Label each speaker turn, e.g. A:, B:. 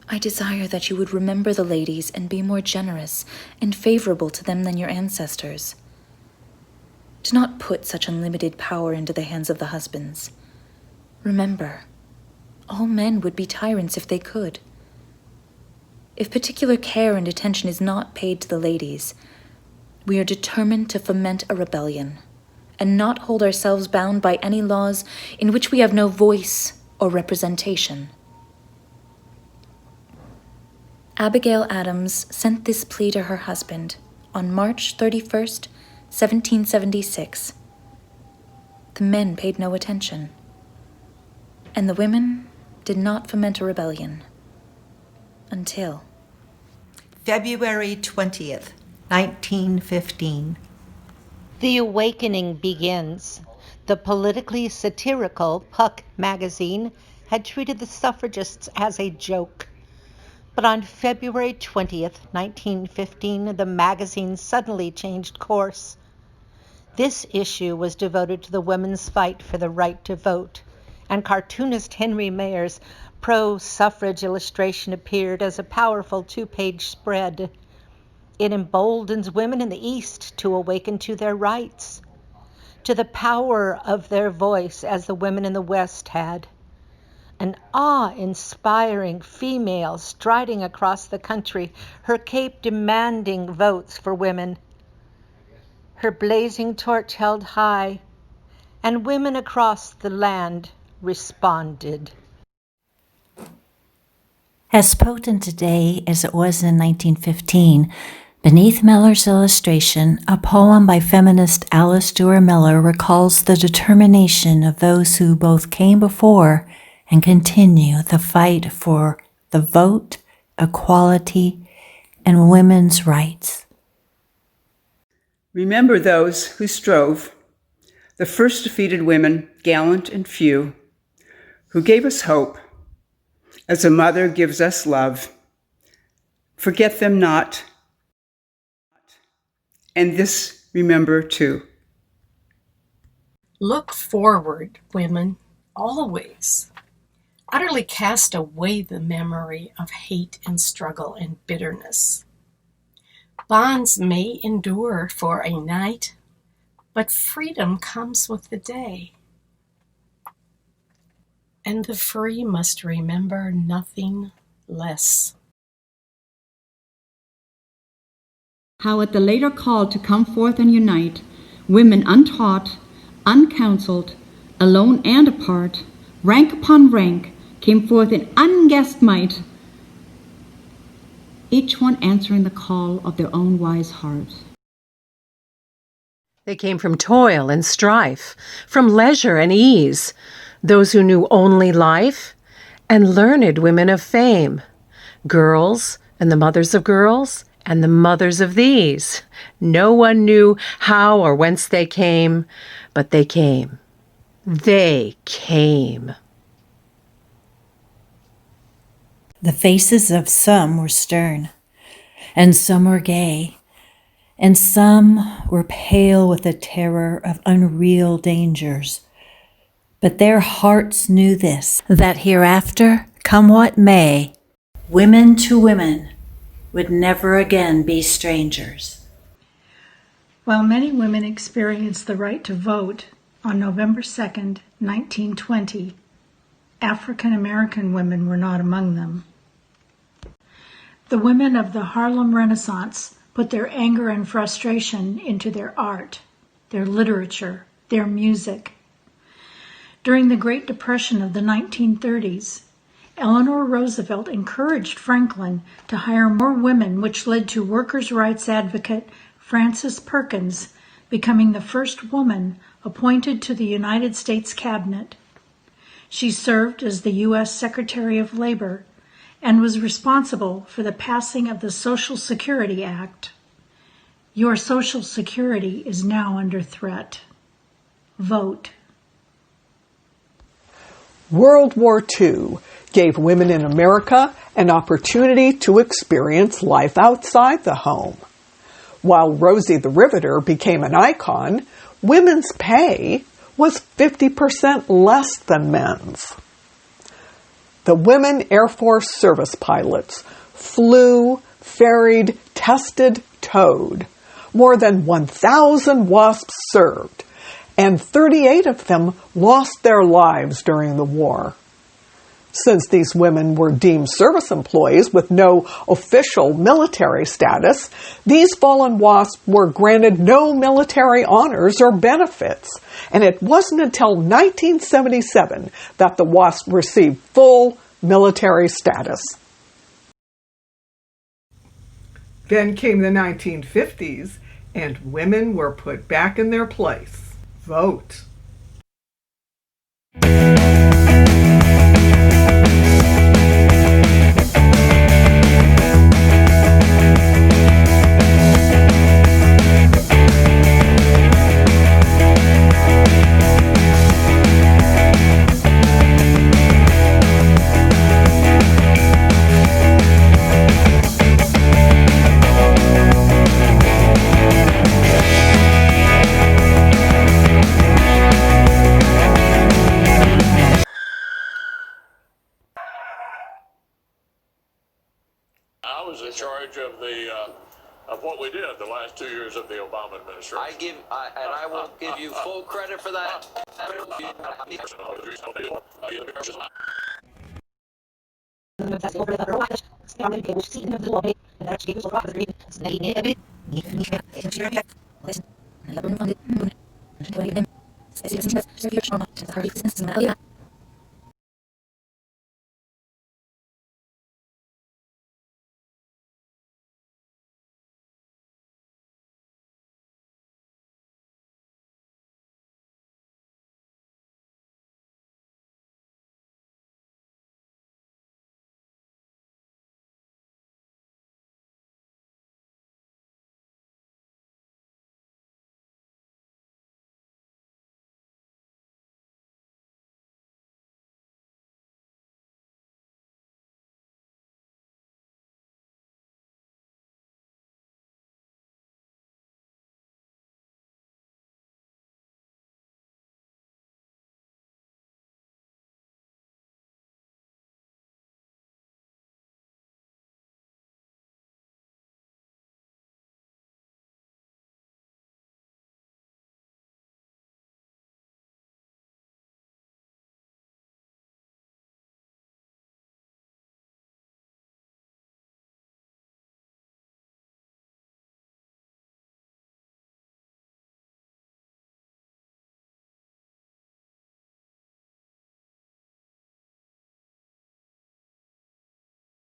A: I desire that you would remember the ladies and be more generous and favorable to them than your ancestors. Do not put such unlimited power into the hands of the husbands. Remember, all men would be tyrants if they could. If particular care and attention is not paid to the ladies, we are determined to foment a rebellion and not hold ourselves bound by any laws in which we have no voice or representation. Abigail Adams sent this plea to her husband on March 31st, 1776. The men paid no attention, and the women did not foment a rebellion until
B: February 20th, 1915.
C: The awakening begins. The politically satirical Puck magazine had treated the suffragists as a joke. But on February 20th, 1915, the magazine suddenly changed course. This issue was devoted to the women's fight for the right to vote, and cartoonist Henry Mayer's pro-suffrage illustration appeared as a powerful 2-page spread. It emboldens women in the East to awaken to their rights, to the power of their voice as the women in the West had. An awe-inspiring female striding across the country, her cape demanding votes for women, her blazing torch held high, and women across the land responded.
D: As potent today as it was in 1915, beneath Miller's illustration, a poem by feminist Alice Duer Miller recalls the determination of those who both came before and continue the fight for the vote, equality, and women's rights.
E: Remember those who strove, the first defeated women, gallant and few, who gave us hope, as a mother gives us love. Forget them not, and this remember too.
F: Look forward, women, always. Utterly cast away the memory of hate and struggle and bitterness. Bonds may endure for a night, but freedom comes with the day. And the free must remember nothing less.
G: How at the later call to come forth and unite, women untaught, uncounseled, alone and apart, rank upon rank, came forth in unguessed might, each one answering the call of their own wise heart.
H: They came from toil and strife, from leisure and ease, those who knew only life, and learned women of fame, girls and the mothers of girls, and the mothers of these. No one knew how or whence they came, but they came. They came.
D: The faces of some were stern, and some were gay, and some were pale with the terror of unreal dangers. But their hearts knew this, that hereafter, come what may, women to women would never again be strangers.
I: While many women experienced the right to vote on November 2nd, 1920, African American women were not among them. The women of the Harlem Renaissance put their anger and frustration into their art, their literature, their music. During the Great Depression of the 1930s, Eleanor Roosevelt encouraged Franklin to hire more women, which led to workers' rights advocate Frances Perkins becoming the first woman appointed to the United States Cabinet. She served as the U.S. Secretary of Labor and was responsible for the passing of the Social Security Act. Your Social Security is now under threat. Vote.
J: World War II gave women in America an opportunity to experience life outside the home. While Rosie the Riveter became an icon, women's pay was 50% less than men's. the women Air Force service pilots flew, ferried, tested, towed. More than 1,000 WASPs served, and 38 of them lost their lives during the war. Since these women were deemed service employees with no official military status, these fallen WASPs were granted no military honors or benefits, and it wasn't until 1977 that the WASP received full military status. Then came the 1950s, and women were put back in their place. Vote.
K: I was in charge of what we did the last 2 years of the Obama administration.
L: I will give you full credit for that.
A: Listen.